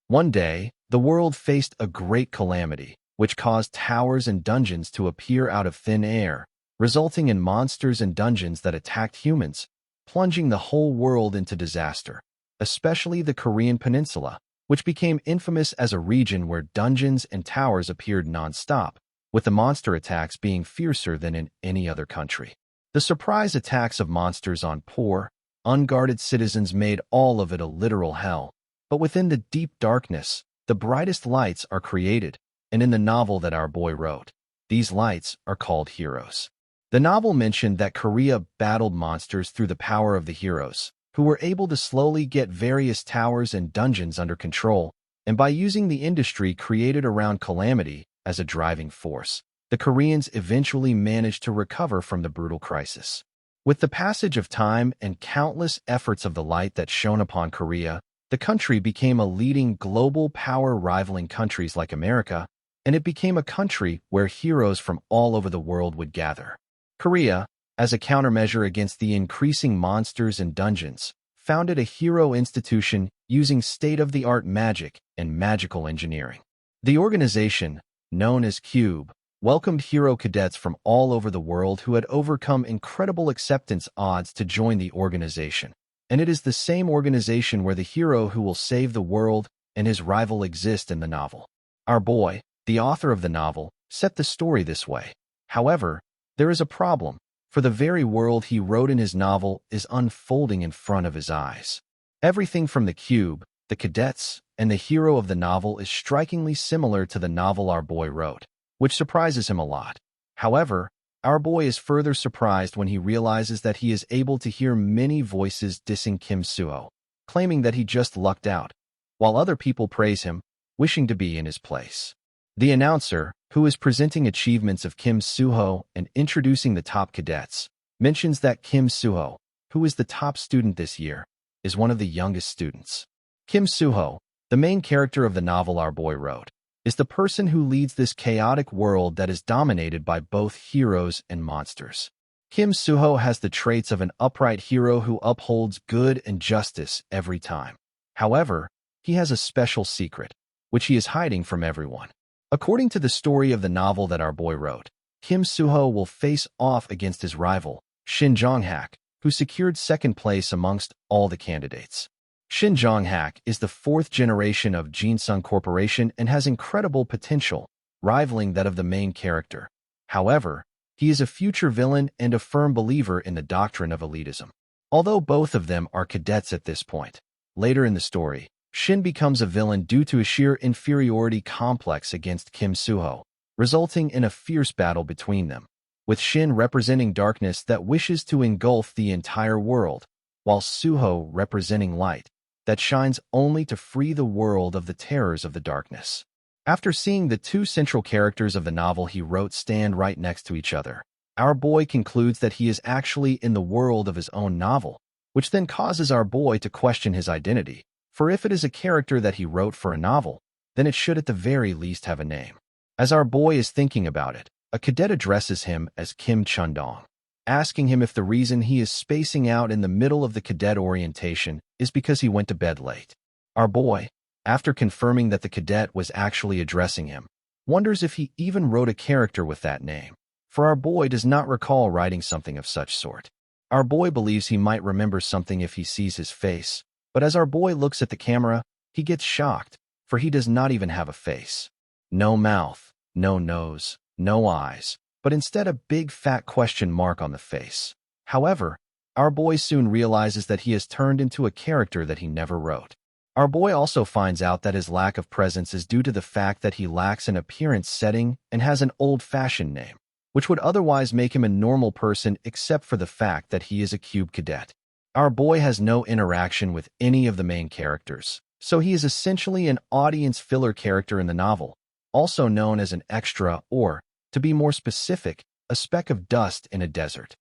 One day, the world faced a great calamity, which caused towers and dungeons to appear out of thin air, resulting in monsters and dungeons that attacked humans, plunging the whole world into disaster, especially the Korean peninsula, which became infamous as a region where dungeons and towers appeared non-stop, with the monster attacks being fiercer than in any other country. The surprise attacks of monsters on poor, unguarded citizens made all of it a literal hell. But within the deep darkness, the brightest lights are created, and in the novel that our boy wrote, these lights are called heroes. The novel mentioned that Korea battled monsters through the power of the heroes, who were able to slowly get various towers and dungeons under control, and by using the industry created around calamity as a driving force, the Koreans eventually managed to recover from the brutal crisis. With the passage of time and countless efforts of the light that shone upon Korea, the country became a leading global power rivaling countries like America, and it became a country where heroes from all over the world would gather. Korea, as a countermeasure against the increasing monsters and dungeons, founded a hero institution using state-of-the-art magic and magical engineering. The organization, known as Cube, welcomed hero cadets from all over the world who had overcome incredible acceptance odds to join the organization. And it is the same organization where the hero who will save the world and his rival exist in the novel. Our boy, the author of the novel, set the story this way. However, there is a problem, for the very world he wrote in his novel is unfolding in front of his eyes. Everything from the cube, the cadets, and the hero of the novel is strikingly similar to the novel our boy wrote, which surprises him a lot. However, our boy is further surprised when he realizes that he is able to hear many voices dissing Kim Soo-ho, claiming that he just lucked out, while other people praise him, wishing to be in his place. The announcer, who is presenting achievements of Kim Soo-ho and introducing the top cadets, mentions that Kim Soo-ho, who is the top student this year, is one of the youngest students. Kim Soo-ho, the main character of the novel our boy wrote, is the person who leads this chaotic world that is dominated by both heroes and monsters. Kim Soo-ho has the traits of an upright hero who upholds good and justice every time. However, he has a special secret, which he is hiding from everyone. According to the story of the novel that our boy wrote, Kim Soo-ho will face off against his rival, Shin Jong-hak, who secured second place amongst all the candidates. Shin Jong-hak is the fourth generation of Jinsung Corporation and has incredible potential, rivaling that of the main character. However, he is a future villain and a firm believer in the doctrine of elitism. Although both of them are cadets at this point, later in the story, Shin becomes a villain due to a sheer inferiority complex against Kim Soo-ho, resulting in a fierce battle between them, with Shin representing darkness that wishes to engulf the entire world, while Soo-ho representing light that shines only to free the world of the terrors of the darkness. After seeing the two central characters of the novel he wrote stand right next to each other, our boy concludes that he is actually in the world of his own novel, which then causes our boy to question his identity, for if it is a character that he wrote for a novel, then it should at the very least have a name. As our boy is thinking about it, a cadet addresses him as Kim Chun-dong, asking him if the reason he is spacing out in the middle of the cadet orientation is because he went to bed late. Our boy, after confirming that the cadet was actually addressing him, wonders if he even wrote a character with that name, for our boy does not recall writing something of such sort. Our boy believes he might remember something if he sees his face, but as our boy looks at the camera, he gets shocked, for he does not even have a face. No mouth, no nose, no eyes, but instead a big fat question mark on the face. However, our boy soon realizes that he has turned into a character that he never wrote. Our boy also finds out that his lack of presence is due to the fact that he lacks an appearance setting and has an old-fashioned name, which would otherwise make him a normal person except for the fact that he is a cube cadet. Our boy has no interaction with any of the main characters, so he is essentially an audience filler character in the novel, also known as an extra or, to be more specific, a speck of dust in a desert.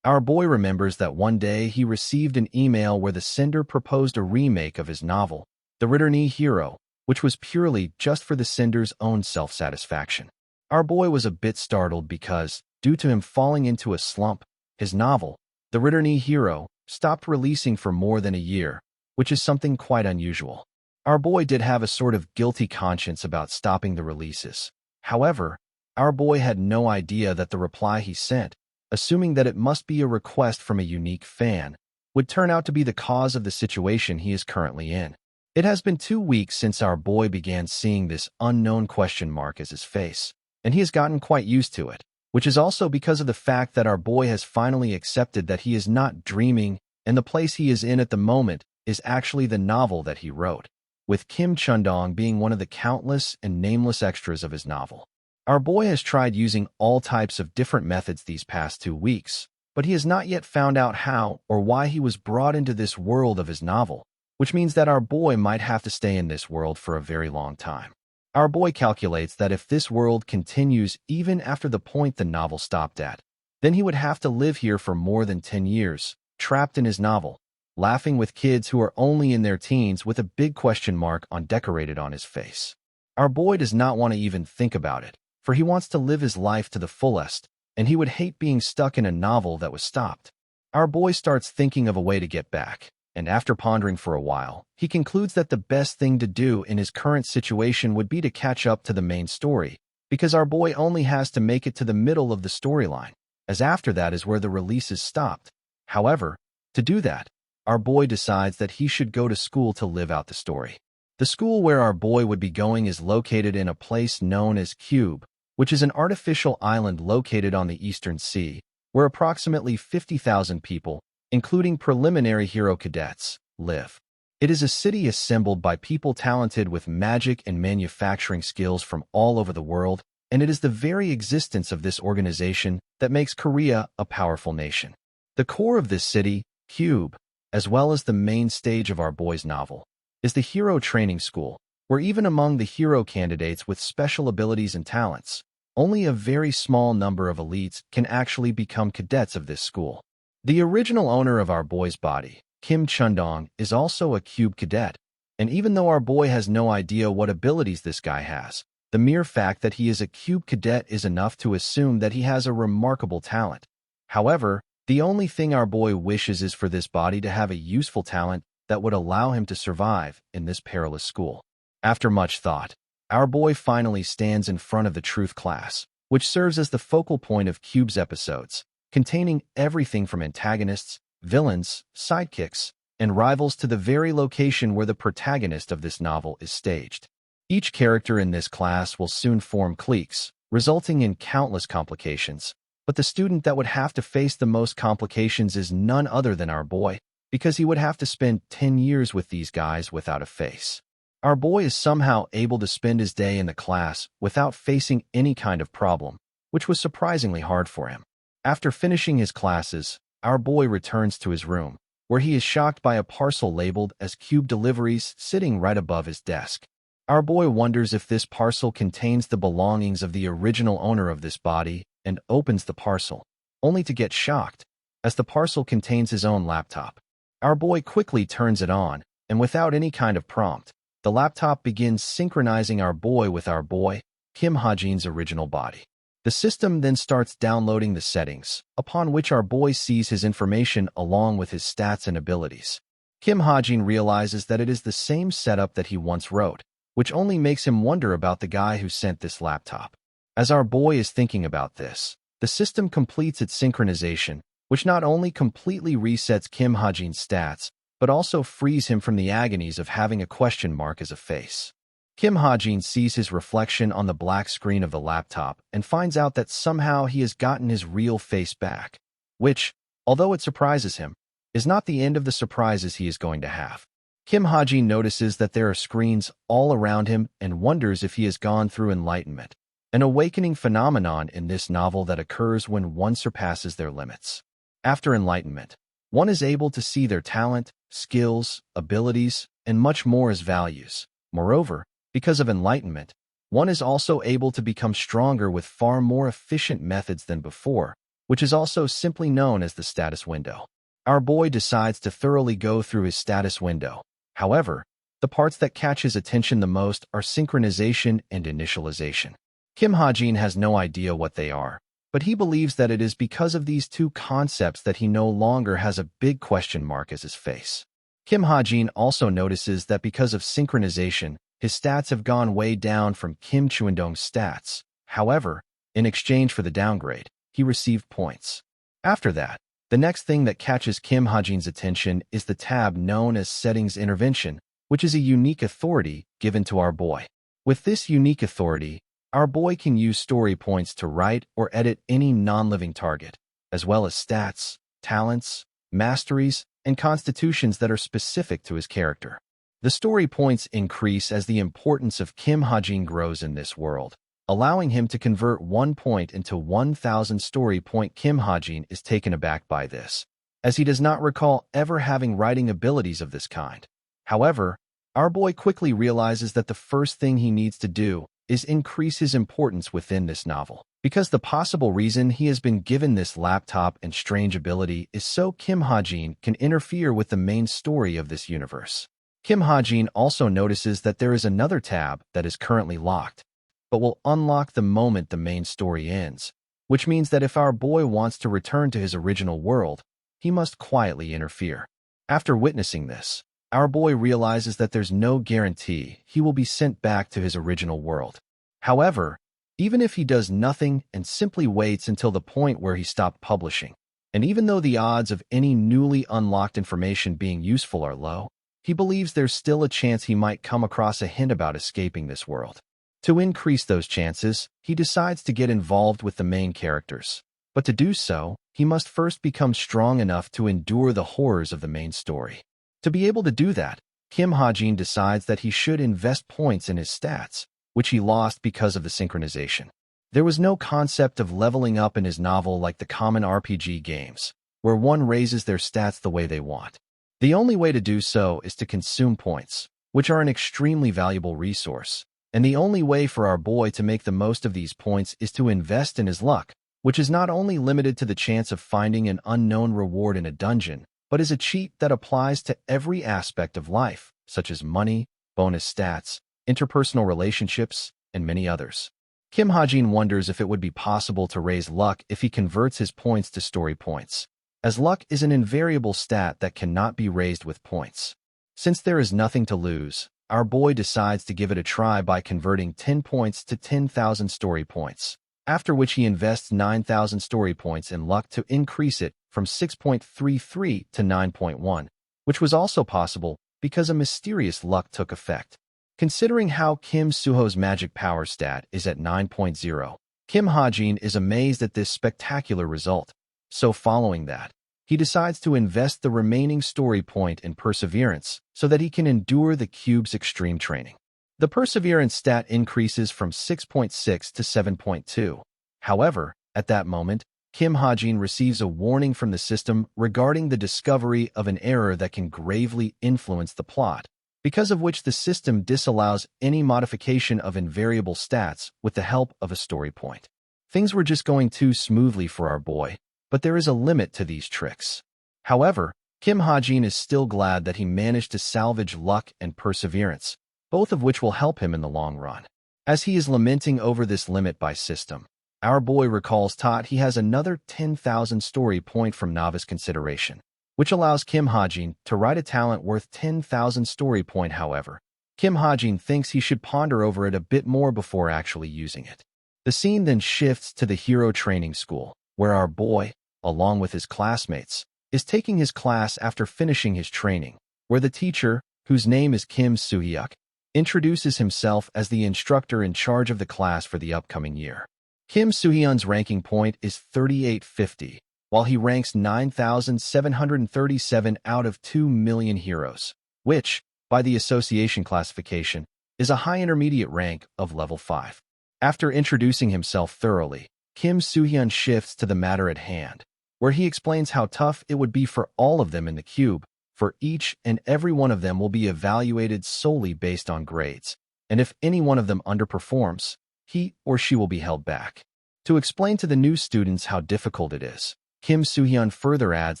Our boy remembers that one day he received an email where the sender proposed a remake of his novel, The Returning Hero, which was purely just for the sender's own self-satisfaction. Our boy was a bit startled because, due to him falling into a slump, his novel, The Returning Hero, stopped releasing for more than a year, which is something quite unusual. Our boy did have a sort of guilty conscience about stopping the releases. However, our boy had no idea that the reply he sent, assuming that it must be a request from a unique fan, would turn out to be the cause of the situation he is currently in. It has been 2 weeks since our boy began seeing this unknown question mark as his face, and he has gotten quite used to it, which is also because of the fact that our boy has finally accepted that he is not dreaming and the place he is in at the moment is actually the novel that he wrote, with Kim Chundong being one of the countless and nameless extras of his novel. Our boy has tried using all types of different methods these past 2 weeks, but he has not yet found out how or why he was brought into this world of his novel, which means that our boy might have to stay in this world for a very long time. Our boy calculates that if this world continues even after the point the novel stopped at, then he would have to live here for more than 10 years, trapped in his novel, laughing with kids who are only in their teens with a big question mark decorated on his face. Our boy does not want to even think about it, for he wants to live his life to the fullest, and he would hate being stuck in a novel that was stopped. Our boy starts thinking of a way to get back, and after pondering for a while, he concludes that the best thing to do in his current situation would be to catch up to the main story, because our boy only has to make it to the middle of the storyline, as after that is where the releases stopped. However, to do that, our boy decides that he should go to school to live out the story. The school where our boy would be going is located in a place known as Cube, which is an artificial island located on the Eastern Sea, where approximately 50,000 people, including preliminary hero cadets, live. It is a city assembled by people talented with magic and manufacturing skills from all over the world, and it is the very existence of this organization that makes Korea a powerful nation. The core of this city, Cube, as well as the main stage of our boy's novel, is the hero training school, where even among the hero candidates with special abilities and talents, only a very small number of elites can actually become cadets of this school. The original owner of our boy's body, Kim Chundong, is also a Cube cadet, and even though our boy has no idea what abilities this guy has, the mere fact that he is a Cube cadet is enough to assume that he has a remarkable talent. However, the only thing our boy wishes is for this body to have a useful talent that would allow him to survive in this perilous school. After much thought, our boy finally stands in front of the truth class, which serves as the focal point of Cube's episodes, containing everything from antagonists, villains, sidekicks, and rivals to the very location where the protagonist of this novel is staged. Each character in this class will soon form cliques, resulting in countless complications, but the student that would have to face the most complications is none other than our boy, because he would have to spend 10 years with these guys without a face. Our boy is somehow able to spend his day in the class without facing any kind of problem, which was surprisingly hard for him. After finishing his classes, our boy returns to his room, where he is shocked by a parcel labeled as Cube Deliveries sitting right above his desk. Our boy wonders if this parcel contains the belongings of the original owner of this body and opens the parcel, only to get shocked, as the parcel contains his own laptop. Our boy quickly turns it on, and without any kind of prompt, the laptop begins synchronizing our boy with our boy, Kim Ha-jin's original body. The system then starts downloading the settings, upon which our boy sees his information along with his stats and abilities. Kim Ha-jin realizes that it is the same setup that he once wrote, which only makes him wonder about the guy who sent this laptop. As our boy is thinking about this, the system completes its synchronization, which not only completely resets Kim Ha-jin's stats, but also frees him from the agonies of having a question mark as a face. Kim Ha-jin sees his reflection on the black screen of the laptop and finds out that somehow he has gotten his real face back, which, although it surprises him, is not the end of the surprises he is going to have. Kim Ha-jin notices that there are screens all around him and wonders if he has gone through enlightenment, an awakening phenomenon in this novel that occurs when one surpasses their limits. After enlightenment, one is able to see their talent, skills, abilities, and much more as values. Moreover, because of enlightenment, one is also able to become stronger with far more efficient methods than before, which is also simply known as the status window. Our boy decides to thoroughly go through his status window. However, the parts that catch his attention the most are synchronization and initialization. Kim Ha-jin has no idea what they are, but he believes that it is because of these two concepts that he no longer has a big question mark as his face. Kim Ha-jin also notices that because of synchronization, his stats have gone way down from Kim Chuindong's stats. However, in exchange for the downgrade, he received points. After that, the next thing that catches Kim Ha-jin's attention is the tab known as Settings Intervention, which is a unique authority given to our boy. With this unique authority, our boy can use story points to write or edit any non-living target, as well as stats, talents, masteries, and constitutions that are specific to his character. The story points increase as the importance of Kim Ha-jin grows in this world, allowing him to convert 1 point into 1,000 story point. Kim Ha-jin is taken aback by this, as he does not recall ever having writing abilities of this kind. However, our boy quickly realizes that the first thing he needs to do is increase his importance within this novel, because the possible reason he has been given this laptop and strange ability is so Kim Ha-jin can interfere with the main story of this universe. Kim Ha-jin also notices that there is another tab that is currently locked, but will unlock the moment the main story ends, which means that if our boy wants to return to his original world, he must quietly interfere. After witnessing this, our boy realizes that there's no guarantee he will be sent back to his original world. However, even if he does nothing and simply waits until the point where he stopped publishing, and even though the odds of any newly unlocked information being useful are low, he believes there's still a chance he might come across a hint about escaping this world. To increase those chances, he decides to get involved with the main characters. But to do so, he must first become strong enough to endure the horrors of the main story. To be able to do that, Kim Ha-jin decides that he should invest points in his stats, which he lost because of the synchronization. There was no concept of leveling up in his novel like the common RPG games, where one raises their stats the way they want. The only way to do so is to consume points, which are an extremely valuable resource, and the only way for our boy to make the most of these points is to invest in his luck, which is not only limited to the chance of finding an unknown reward in a dungeon, but is a cheat that applies to every aspect of life, such as money, bonus stats, interpersonal relationships, and many others. Kim Ha-jin wonders if it would be possible to raise luck if he converts his points to story points, as luck is an invariable stat that cannot be raised with points. Since there is nothing to lose, our boy decides to give it a try by converting 10 points to 10,000 story points, after which he invests 9,000 story points in luck to increase it from 6.33 to 9.1, which was also possible because a mysterious luck took effect. Considering how Kim Suho's magic power stat is at 9.0, Kim Ha-jin is amazed at this spectacular result. So following that, he decides to invest the remaining story point in perseverance so that he can endure the cube's extreme training. The perseverance stat increases from 6.6 to 7.2. However, at that moment, Kim Ha-jin receives a warning from the system regarding the discovery of an error that can gravely influence the plot, because of which the system disallows any modification of invariable stats with the help of a story point. Things were just going too smoothly for our boy, but there is a limit to these tricks. However, Kim Ha-jin is still glad that he managed to salvage luck and perseverance, both of which will help him in the long run. As he is lamenting over this limit by system, our boy recalls he has another 10,000 story point from novice consideration, which allows Kim Ha-jin to write a talent worth 10,000 story point. However, Kim Ha-jin thinks he should ponder over it a bit more before actually using it. The scene then shifts to the hero training school, where our boy, along with his classmates, is taking his class after finishing his training, where the teacher, whose name is Kim Soo-hyuk, introduces himself as the instructor in charge of the class for the upcoming year. Kim Soo-hyun's ranking point is 3850, while he ranks 9,737 out of 2 million heroes, which, by the association classification, is a high intermediate rank of level 5. After introducing himself thoroughly, Kim Soo-hyun shifts to the matter at hand, where he explains how tough it would be for all of them in the cube, for each and every one of them will be evaluated solely based on grades, and if any one of them underperforms, he or she will be held back. To explain to the new students how difficult it is, Kim Soo-hyun further adds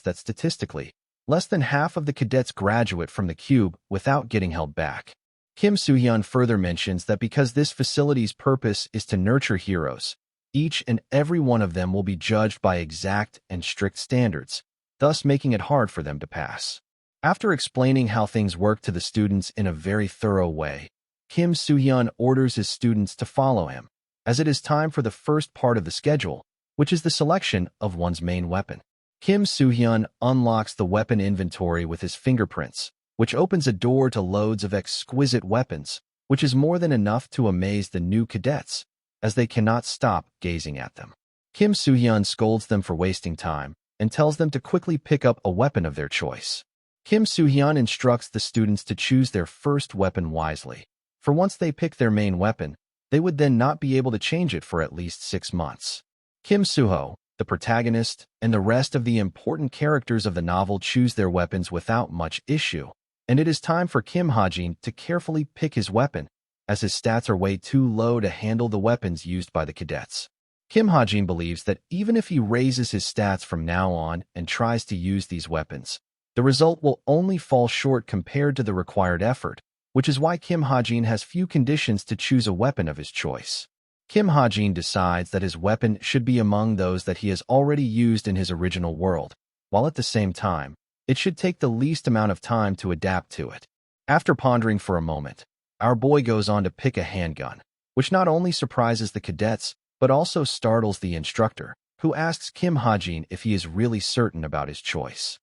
that statistically, less than half of the cadets graduate from the cube without getting held back. Kim Soo-hyun further mentions that because this facility's purpose is to nurture heroes, each and every one of them will be judged by exact and strict standards, thus making it hard for them to pass. After explaining how things work to the students in a very thorough way, Kim Soo-hyun orders his students to follow him, as it is time for the first part of the schedule, which is the selection of one's main weapon. Kim Soo-hyun unlocks the weapon inventory with his fingerprints, which opens a door to loads of exquisite weapons, which is more than enough to amaze the new cadets, as they cannot stop gazing at them. Kim Soo-hyun scolds them for wasting time and tells them to quickly pick up a weapon of their choice. Kim Soo-hyun instructs the students to choose their first weapon wisely, for once they pick their main weapon, they would then not be able to change it for at least 6 months. Kim Soo-ho, the protagonist, and the rest of the important characters of the novel choose their weapons without much issue, and it is time for Kim Ha-jin to carefully pick his weapon, as his stats are way too low to handle the weapons used by the cadets. Kim Ha-jin believes that even if he raises his stats from now on and tries to use these weapons, the result will only fall short compared to the required effort, which is why Kim Ha-jin has few conditions to choose a weapon of his choice. Kim Ha-jin decides that his weapon should be among those that he has already used in his original world, while at the same time, it should take the least amount of time to adapt to it. After pondering for a moment, our boy goes on to pick a handgun, which not only surprises the cadets, but also startles the instructor, who asks Kim Ha-jin if he is really certain about his choice.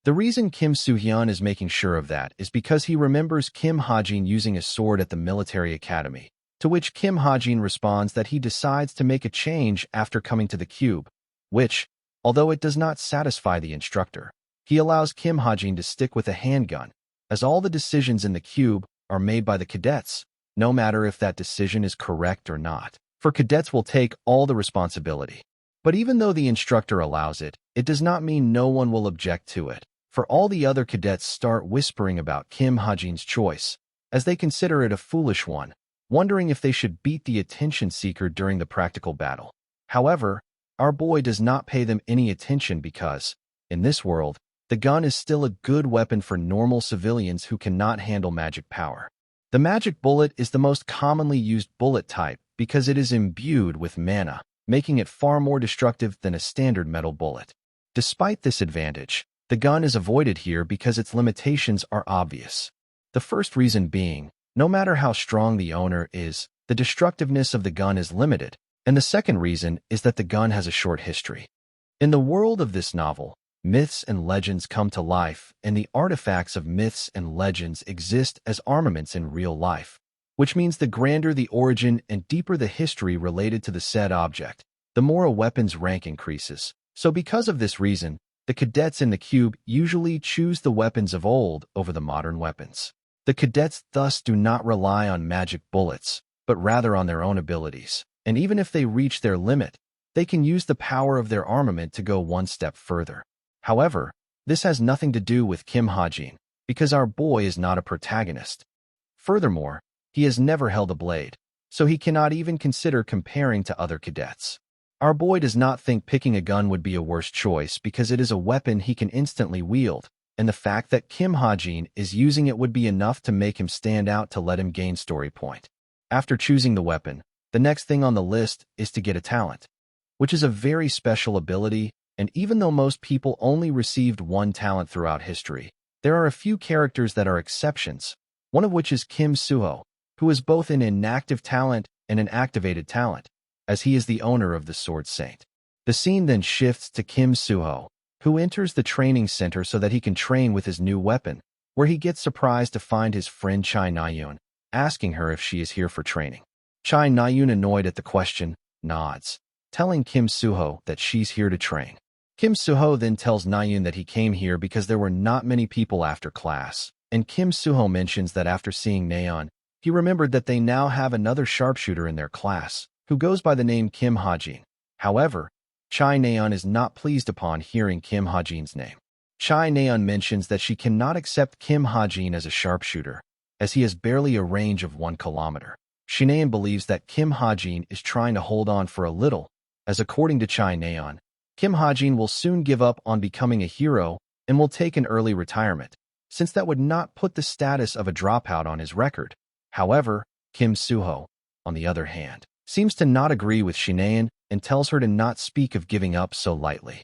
The reason Kim Soo-hyun is making sure of that is because he remembers Kim Ha-jin using a sword at the military academy, to which Kim Ha-jin responds that he decides to make a change after coming to the cube, which, although it does not satisfy the instructor, he allows Kim Ha-jin to stick with a handgun, as all the decisions in the cube are made by the cadets, no matter if that decision is correct or not, for cadets will take all the responsibility. But even though the instructor allows it, it does not mean no one will object to it, for all the other cadets start whispering about Kim Ha-jin's choice, as they consider it a foolish one, wondering if they should beat the attention seeker during the practical battle. However, our boy does not pay them any attention because, in this world, the gun is still a good weapon for normal civilians who cannot handle magic power. The magic bullet is the most commonly used bullet type because it is imbued with mana, making it far more destructive than a standard metal bullet. Despite this advantage, the gun is avoided here because its limitations are obvious. The first reason being, no matter how strong the owner is, the destructiveness of the gun is limited, and the second reason is that the gun has a short history. In the world of this novel, myths and legends come to life, and the artifacts of myths and legends exist as armaments in real life, which means the grander the origin and deeper the history related to the said object, the more a weapon's rank increases. So because of this reason, the cadets in the cube usually choose the weapons of old over the modern weapons. The cadets thus do not rely on magic bullets, but rather on their own abilities, and even if they reach their limit, they can use the power of their armament to go one step further. However, this has nothing to do with Kim Ha-jin, because our boy is not a protagonist. Furthermore, he has never held a blade, so he cannot even consider comparing to other cadets. Our boy does not think picking a gun would be a worse choice because it is a weapon he can instantly wield, and the fact that Kim Ha-jin is using it would be enough to make him stand out to let him gain story point. After choosing the weapon, the next thing on the list is to get a talent, which is a very special ability, and even though most people only received one talent throughout history, there are a few characters that are exceptions, one of which is Kim Soo-ho, who is both an inactive talent and an activated talent, as he is the owner of the Sword Saint. The scene then shifts to Kim Soo-ho, who enters the training center so that he can train with his new weapon, where he gets surprised to find his friend Chai Na-yoon, asking her if she is here for training. Chai Na-yoon, annoyed at the question, nods, telling Kim Soo-ho that she's here to train. Kim Soo-ho then tells Na-yoon that he came here because there were not many people after class, and Kim Soo-ho mentions that after seeing Na-yeon, he remembered that they now have another sharpshooter in their class, who goes by the name Kim Ha-jin. However, Chai Na-yeon is not pleased upon hearing Kim Ha-jin's name. Chai Na-yeon mentions that she cannot accept Kim Ha-jin as a sharpshooter, as he has barely a range of 1 kilometer. Na-yeon believes that Kim Ha-jin is trying to hold on for a little, as according to Chai Na-yeon, Kim Ha-jin will soon give up on becoming a hero and will take an early retirement, since that would not put the status of a dropout on his record. However, Kim Soo-ho, on the other hand, seems to not agree with Na-yeon and tells her to not speak of giving up so lightly.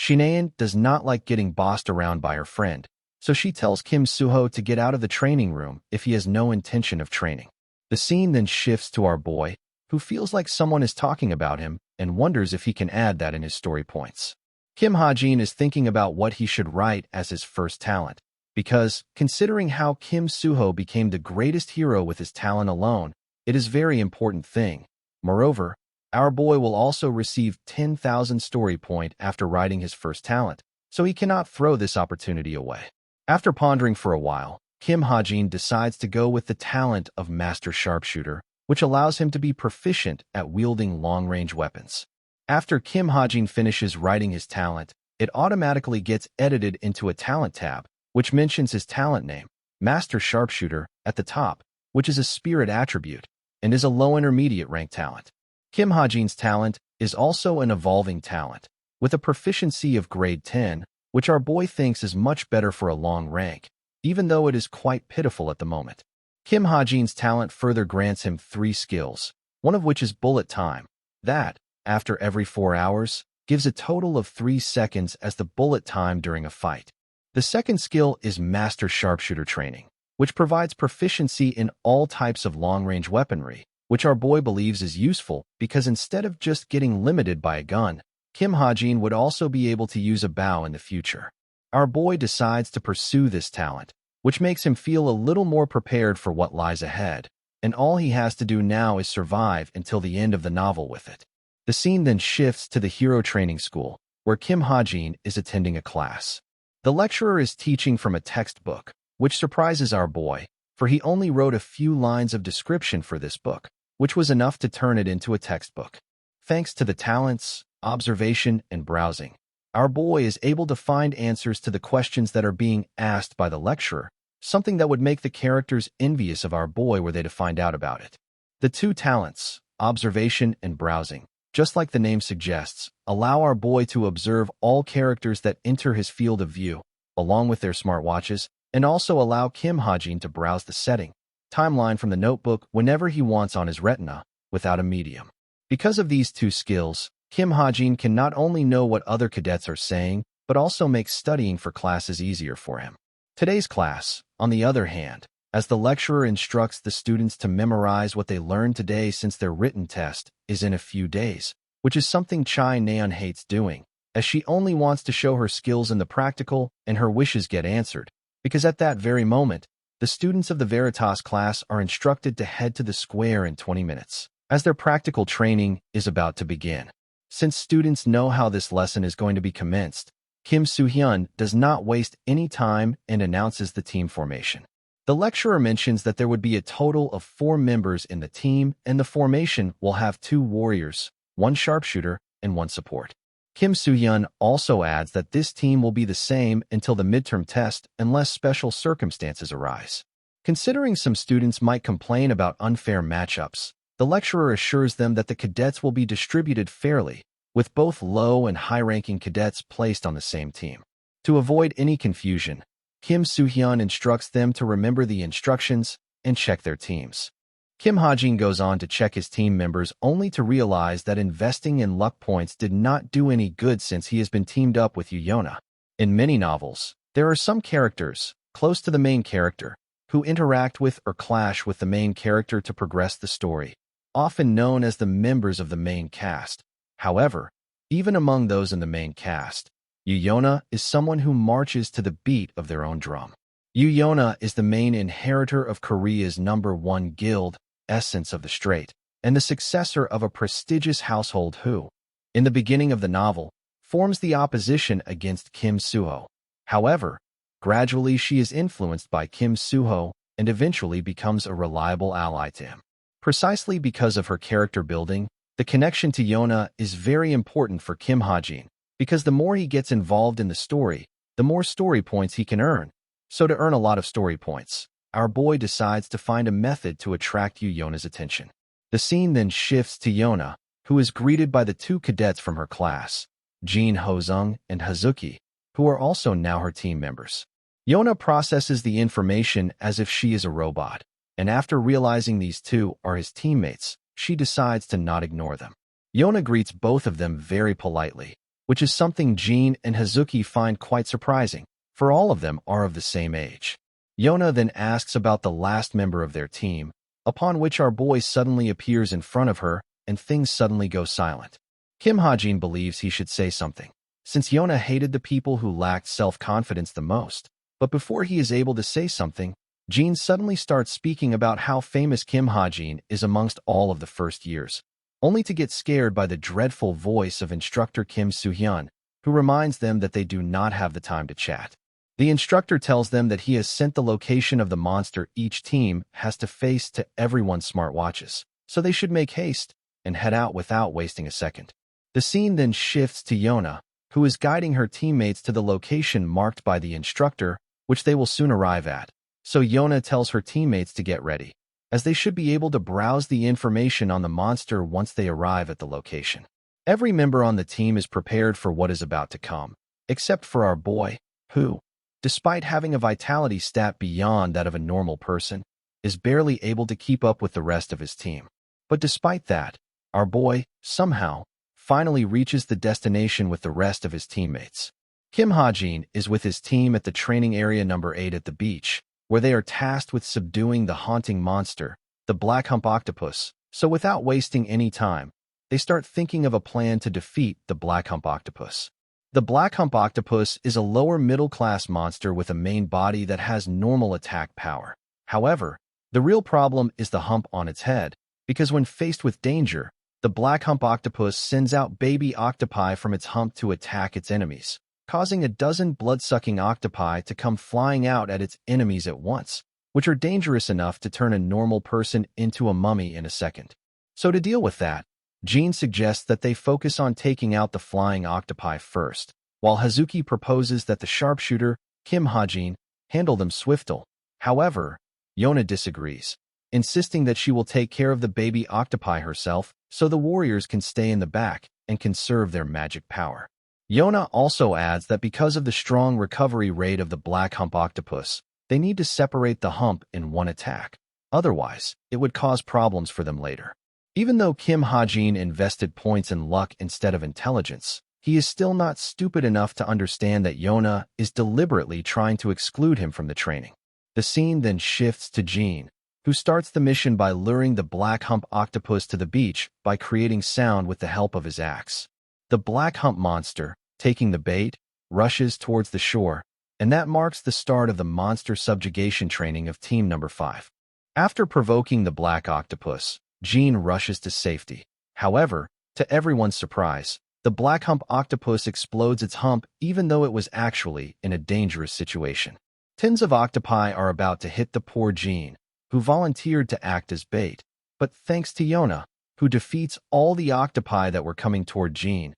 Na-yeon does not like getting bossed around by her friend, so she tells Kim Suho to get out of the training room if he has no intention of training. The scene then shifts to our boy, who feels like someone is talking about him and wonders if he can add that in his story points. Kim Ha-jin is thinking about what he should write as his first talent, because, considering how Kim Suho became the greatest hero with his talent alone, it is a very important thing. Moreover, our boy will also receive 10,000 story point after writing his first talent, so he cannot throw this opportunity away. After pondering for a while, Kim Ha-jin decides to go with the talent of Master Sharpshooter, which allows him to be proficient at wielding long-range weapons. After Kim Ha-jin finishes writing his talent, it automatically gets edited into a talent tab, which mentions his talent name, Master Sharpshooter, at the top, which is a spirit attribute, and is a low-intermediate rank talent. Kim Ha-jin's talent is also an evolving talent, with a proficiency of grade 10, which our boy thinks is much better for a long rank, even though it is quite pitiful at the moment. Kim Ha-jin's talent further grants him 3 skills, one of which is bullet time, that, after every 4 hours, gives a total of 3 seconds as the bullet time during a fight. The second skill is Master Sharpshooter Training, which provides proficiency in all types of long-range weaponry, which our boy believes is useful because instead of just getting limited by a gun, Kim Ha-jin would also be able to use a bow in the future. Our boy decides to pursue this talent, which makes him feel a little more prepared for what lies ahead, and all he has to do now is survive until the end of the novel with it. The scene then shifts to the hero training school, where Kim Ha-jin is attending a class. The lecturer is teaching from a textbook, which surprises our boy, for he only wrote a few lines of description for this book, which was enough to turn it into a textbook. Thanks to the talents, observation, and browsing, our boy is able to find answers to the questions that are being asked by the lecturer, something that would make the characters envious of our boy were they to find out about it. The 2 talents, observation and browsing, just like the name suggests, allow our boy to observe all characters that enter his field of view, along with their smartwatches, and also allow Kim Ha-jin to browse the setting timeline from the notebook whenever he wants on his retina, without a medium. Because of these 2 skills, Kim Ha-jin can not only know what other cadets are saying, but also make studying for classes easier for him. Today's class, on the other hand, as the lecturer instructs the students to memorize what they learned today since their written test is in a few days, which is something Chai Naeun hates doing, as she only wants to show her skills in the practical and her wishes get answered, because at that very moment, the students of the Veritas class are instructed to head to the square in 20 minutes, as their practical training is about to begin. Since students know how this lesson is going to be commenced, Kim Soo-hyun does not waste any time and announces the team formation. The lecturer mentions that there would be a total of 4 members in the team, and the formation will have 2 warriors, 1 sharpshooter, and 1 support. Kim Soo-hyun also adds that this team will be the same until the midterm test unless special circumstances arise. Considering some students might complain about unfair matchups, the lecturer assures them that the cadets will be distributed fairly, with both low and high-ranking cadets placed on the same team. To avoid any confusion, Kim Soo-hyun instructs them to remember the instructions and check their teams. Kim Ha-jin goes on to check his team members only to realize that investing in luck points did not do any good since he has been teamed up with Yuyona. In many novels, there are some characters, close to the main character, who interact with or clash with the main character to progress the story, often known as the members of the main cast. However, even among those in the main cast, Yuyona is someone who marches to the beat of their own drum. Yuyona is the main inheritor of Korea's #1 guild, Essence of the Strait, and the successor of a prestigious household who, in the beginning of the novel, forms the opposition against Kim Suho. However, gradually she is influenced by Kim Suho and eventually becomes a reliable ally to him. Precisely because of her character building, the connection to Yona is very important for Kim Ha-jin, because the more he gets involved in the story, the more story points he can earn. So to earn a lot of story points, our boy decides to find a method to attract Yona's attention. The scene then shifts to Yona, who is greeted by the 2 cadets from her class, Jin Ho-sung and Hazuki, who are also now her team members. Yona processes the information as if she is a robot, and after realizing these 2 are his teammates, she decides to not ignore them. Yona greets both of them very politely, which is something Jin and Hazuki find quite surprising, for all of them are of the same age. Yona then asks about the last member of their team, upon which our boy suddenly appears in front of her and things suddenly go silent. Kim Ha-jin believes he should say something, since Yona hated the people who lacked self-confidence the most. But before he is able to say something, Jin suddenly starts speaking about how famous Kim Ha-jin is amongst all of the first years, only to get scared by the dreadful voice of instructor Kim Soo-hyun, who reminds them that they do not have the time to chat. The instructor tells them that he has sent the location of the monster each team has to face to everyone's smartwatches, so they should make haste and head out without wasting a second. The scene then shifts to Yona, who is guiding her teammates to the location marked by the instructor, which they will soon arrive at. So Yona tells her teammates to get ready, as they should be able to browse the information on the monster once they arrive at the location. Every member on the team is prepared for what is about to come, except for our boy, who, despite having a vitality stat beyond that of a normal person, is barely able to keep up with the rest of his team. But despite that, our boy, somehow, finally reaches the destination with the rest of his teammates. Kim Ha-jin is with his team at the training area number 8 at the beach, where they are tasked with subduing the haunting monster, the black hump octopus. So without wasting any time, they start thinking of a plan to defeat the black hump octopus. The black hump octopus is a lower middle-class monster with a main body that has normal attack power. However, the real problem is the hump on its head, because when faced with danger, the black hump octopus sends out baby octopi from its hump to attack its enemies, causing a dozen blood-sucking octopi to come flying out at its enemies at once, which are dangerous enough to turn a normal person into a mummy in a second. So to deal with that, Jin suggests that they focus on taking out the flying octopi first, while Hazuki proposes that the sharpshooter, Kim Ha-jin, handle them swiftly. However, Yona disagrees, insisting that she will take care of the baby octopi herself so the warriors can stay in the back and conserve their magic power. Yona also adds that because of the strong recovery rate of the black hump octopus, they need to separate the hump in one attack. Otherwise, it would cause problems for them later. Even though Kim Ha-jin invested points in luck instead of intelligence, he is still not stupid enough to understand that Yona is deliberately trying to exclude him from the training. The scene then shifts to Jin, who starts the mission by luring the black hump octopus to the beach by creating sound with the help of his axe. The black hump monster, taking the bait, rushes towards the shore, and that marks the start of the monster subjugation training of Team Number 5. After provoking the black octopus, Jin rushes to safety. However, to everyone's surprise, the black hump octopus explodes its hump even though it was actually in a dangerous situation. Tens of octopi are about to hit the poor Jin, who volunteered to act as bait, but thanks to Yona, who defeats all the octopi that were coming toward Jin.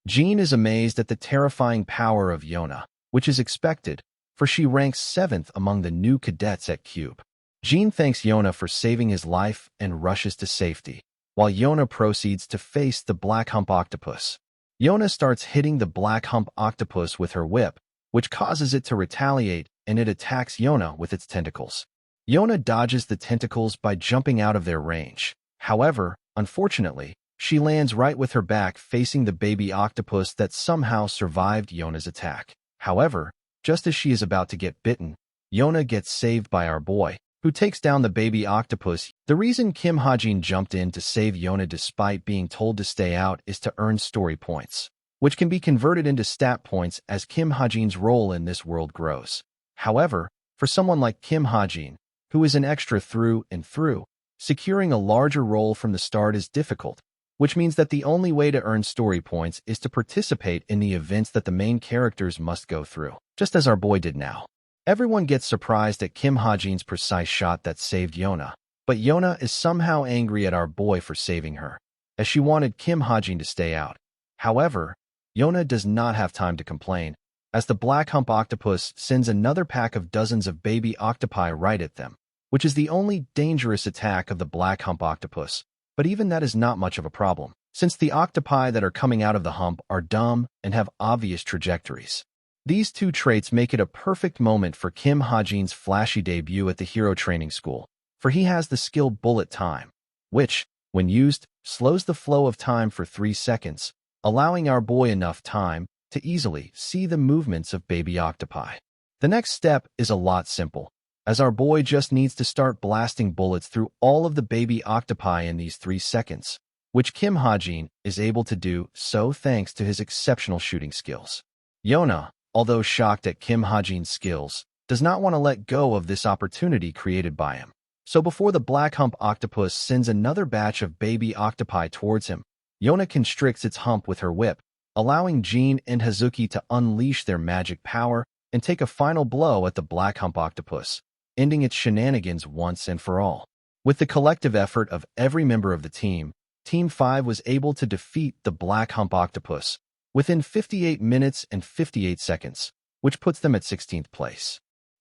Jin is amazed at the terrifying power of Yona, which is expected, for she ranks 7th among the new cadets at Cube. Jin thanks Yona for saving his life and rushes to safety, while Yona proceeds to face the black hump octopus. Yona starts hitting the black hump octopus with her whip, which causes it to retaliate, and it attacks Yona with its tentacles. Yona dodges the tentacles by jumping out of their range. However, unfortunately, she lands right with her back facing the baby octopus that somehow survived Yona's attack. However, just as she is about to get bitten, Yona gets saved by our boy, who takes down the baby octopus. The reason Kim Ha-jin jumped in to save Yona despite being told to stay out is to earn story points, which can be converted into stat points as Kim Ha-jin's role in this world grows. However, for someone like Kim Ha-jin, who is an extra through and through, securing a larger role from the start is difficult, which means that the only way to earn story points is to participate in the events that the main characters must go through, just as our boy did now. Everyone gets surprised at Kim Ha-jin's precise shot that saved Yona, but Yona is somehow angry at our boy for saving her, as she wanted Kim Ha-jin to stay out. However, Yona does not have time to complain, as the black hump octopus sends another pack of dozens of baby octopi right at them, which is the only dangerous attack of the black hump octopus. But even that is not much of a problem, since the octopi that are coming out of the hump are dumb and have obvious trajectories. These two traits make it a perfect moment for Kim Ha-jin's flashy debut at the hero training school, for he has the skill bullet time, which, when used, slows the flow of time for 3 seconds, allowing our boy enough time to easily see the movements of baby octopi. The next step is a lot simple, as our boy just needs to start blasting bullets through all of the baby octopi in these 3 seconds, which Kim Ha-jin is able to do so thanks to his exceptional shooting skills. Yona, although shocked at Kim Ha-jin's skills, does not want to let go of this opportunity created by him. So before the black hump octopus sends another batch of baby octopi towards him, Yona constricts its hump with her whip, allowing Jin and Hazuki to unleash their magic power and take a final blow at the black hump octopus, ending its shenanigans once and for all. With the collective effort of every member of the team, Team 5 was able to defeat the black hump octopus within 58 minutes and 58 seconds, which puts them at 16th place.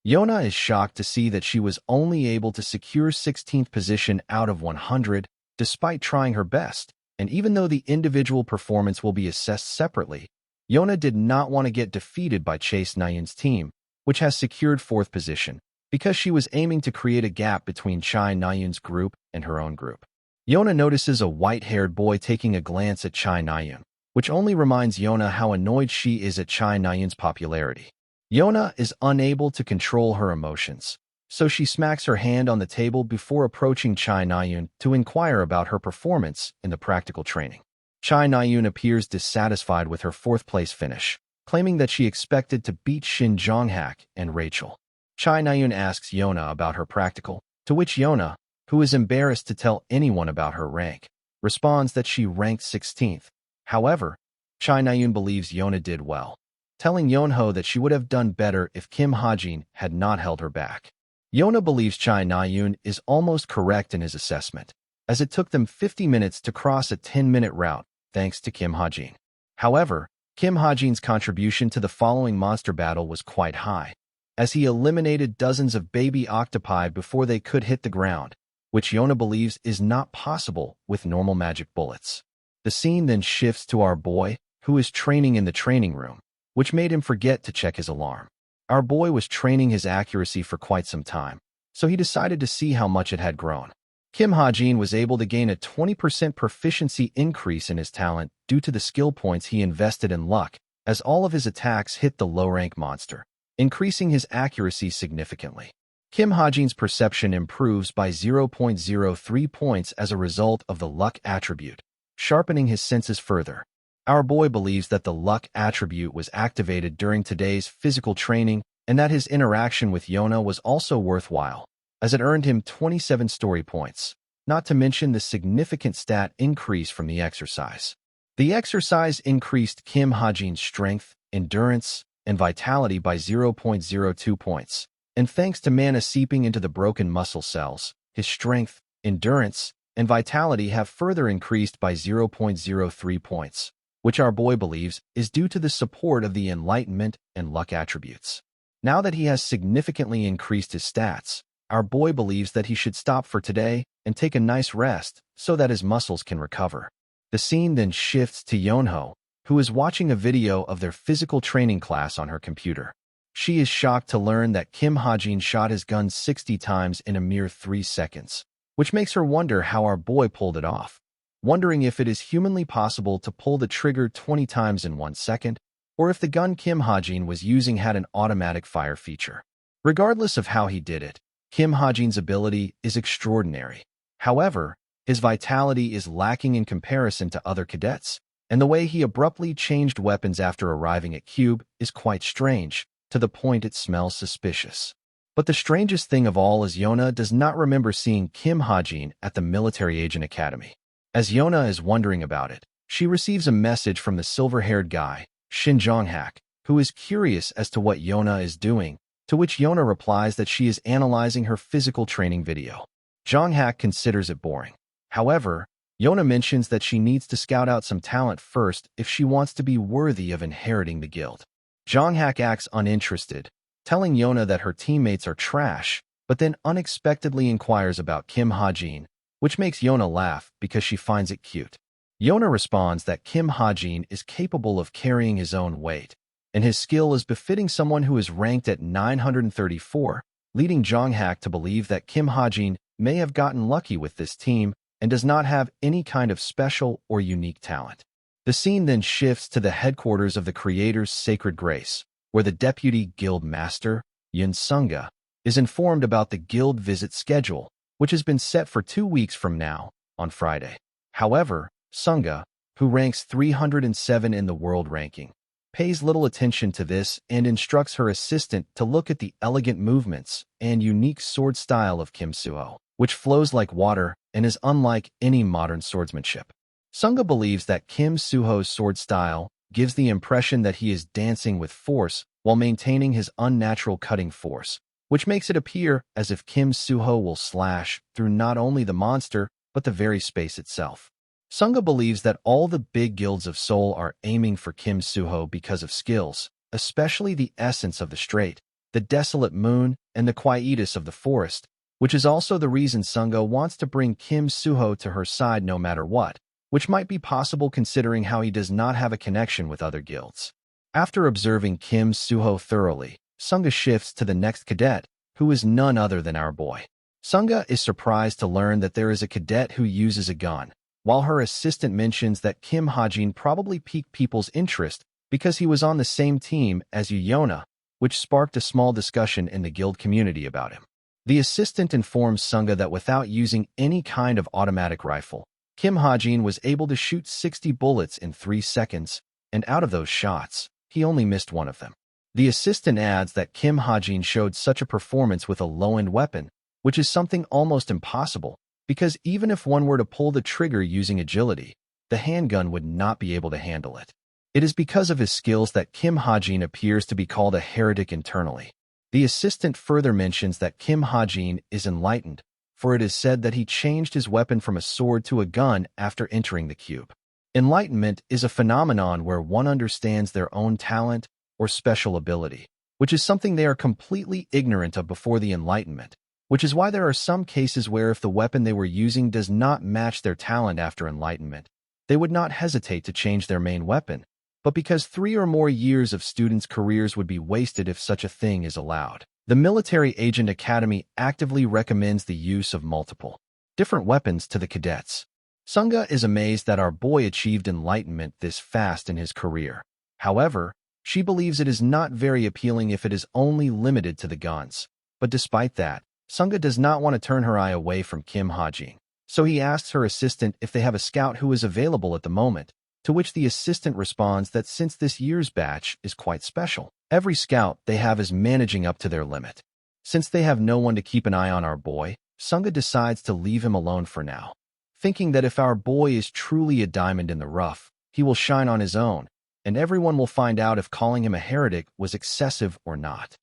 Yona is shocked to see that she was only able to secure 16th position out of 100, despite trying her best, and even though the individual performance will be assessed separately, Yona did not want to get defeated by Chase Nayun's team, which has secured 4th position, because she was aiming to create a gap between Chai Nayun's group and her own group. Yona notices a white-haired boy taking a glance at Chai Nayun, which only reminds Yona how annoyed she is at Chai Nayun's popularity. Yona is unable to control her emotions, so she smacks her hand on the table before approaching Chai Nayun to inquire about her performance in the practical training. Chai Nayun appears dissatisfied with her 4th-place finish, claiming that she expected to beat Shin Jonghak and Rachel. Chai Nayun asks Yona about her practical, to which Yona, who is embarrassed to tell anyone about her rank, responds that she ranked 16th. However, Chai Nayun believes Yona did well, telling Yonho that she would have done better if Kim Ha-jin had not held her back. Yona believes Chai Nayun is almost correct in his assessment, as it took them 50 minutes to cross a 10-minute route thanks to Kim Ha-jin. However, Kim Ha-jin's contribution to the following monster battle was quite high, as he eliminated dozens of baby octopi before they could hit the ground, which Yona believes is not possible with normal magic bullets. The scene then shifts to our boy, who is training in the training room, which made him forget to check his alarm. Our boy was training his accuracy for quite some time, so he decided to see how much it had grown. Kim Ha-jin was able to gain a 20% proficiency increase in his talent due to the skill points he invested in luck, as all of his attacks hit the low-rank monster, increasing his accuracy significantly. Kim Ha-jin's perception improves by 0.03 points as a result of the luck attribute, sharpening his senses further. Our boy believes that the luck attribute was activated during today's physical training and that his interaction with Yona was also worthwhile, as it earned him 27 story points, not to mention the significant stat increase from the exercise. The exercise increased Kim Ha-jin's strength, endurance, and vitality by 0.02 points, and thanks to mana seeping into the broken muscle cells, his strength, endurance, and vitality have further increased by 0.03 points, which our boy believes is due to the support of the enlightenment and luck attributes. Now that he has significantly increased his stats, our boy believes that he should stop for today and take a nice rest so that his muscles can recover. The scene then shifts to Yonho, who is watching a video of their physical training class on her computer. She is shocked to learn that Kim Ha-jin shot his gun 60 times in a mere 3 seconds, which makes her wonder how our boy pulled it off, wondering if it is humanly possible to pull the trigger 20 times in 1 second, or if the gun Kim Ha-jin was using had an automatic fire feature. Regardless of how he did it, Kim Ha-jin's ability is extraordinary. However, his vitality is lacking in comparison to other cadets, and the way he abruptly changed weapons after arriving at Cube is quite strange, to the point it smells suspicious. But the strangest thing of all is Yona does not remember seeing Kim Ha-jin at the Military Agent Academy. As Yona is wondering about it, she receives a message from the silver-haired guy, Shin Jonghak, who is curious as to what Yona is doing, to which Yona replies that she is analyzing her physical training video. Jonghak considers it boring. However, Yona mentions that she needs to scout out some talent first if she wants to be worthy of inheriting the guild. Jonghak acts uninterested, telling Yona that her teammates are trash, but then unexpectedly inquires about Kim Ha-jin, which makes Yona laugh because she finds it cute. Yona responds that Kim Ha-jin is capable of carrying his own weight, and his skill is befitting someone who is ranked at 934, leading Jonghak to believe that Kim Ha-jin may have gotten lucky with this team and does not have any kind of special or unique talent. The scene then shifts to the headquarters of the Creator's Sacred Grace, where the Deputy Guild Master, Yun Sunga, is informed about the guild visit schedule, which has been set for 2 weeks from now, on Friday. However, Sunga, who ranks 307 in the world ranking, pays little attention to this and instructs her assistant to look at the elegant movements and unique sword style of Kim Suho, which flows like water and is unlike any modern swordsmanship. Sunga believes that Kim Suho's sword style gives the impression that he is dancing with force while maintaining his unnatural cutting force, which makes it appear as if Kim Suho will slash through not only the monster but the very space itself. Sunga believes that all the big guilds of Seoul are aiming for Kim Suho because of skills, especially the essence of the strait, the desolate moon, and the quietus of the forest, which is also the reason Sunga wants to bring Kim Suho to her side no matter what, which might be possible considering how he does not have a connection with other guilds. After observing Kim Suho thoroughly, Sunga shifts to the next cadet, who is none other than our boy. Sunga is surprised to learn that there is a cadet who uses a gun, while her assistant mentions that Kim Hajin probably piqued people's interest because he was on the same team as Yuna, which sparked a small discussion in the guild community about him. The assistant informs Sunga that without using any kind of automatic rifle, Kim Hajin was able to shoot 60 bullets in 3 seconds, and out of those shots, he only missed one of them. The assistant adds that Kim Hajin showed such a performance with a low-end weapon, which is something almost impossible, because even if one were to pull the trigger using agility, the handgun would not be able to handle it. It is because of his skills that Kim Hajin appears to be called a heretic internally. The assistant further mentions that Kim Hajin is enlightened, for it is said that he changed his weapon from a sword to a gun after entering the cube. Enlightenment is a phenomenon where one understands their own talent or special ability, which is something they are completely ignorant of before the enlightenment, which is why there are some cases where if the weapon they were using does not match their talent after enlightenment, they would not hesitate to change their main weapon, but because 3 or more years of students' careers would be wasted if such a thing is allowed. The Military Agent Academy actively recommends the use of multiple, different weapons to the cadets. Sunga is amazed that our boy achieved enlightenment this fast in his career. However, she believes it is not very appealing if it is only limited to the guns. But despite that, Sunga does not want to turn her eye away from Kim Hajin, so he asks her assistant if they have a scout who is available at the moment, to which the assistant responds that since this year's batch is quite special, every scout they have is managing up to their limit. Since they have no one to keep an eye on our boy, Sunga decides to leave him alone for now, thinking that if our boy is truly a diamond in the rough, he will shine on his own, and everyone will find out if calling him a heretic was excessive or not.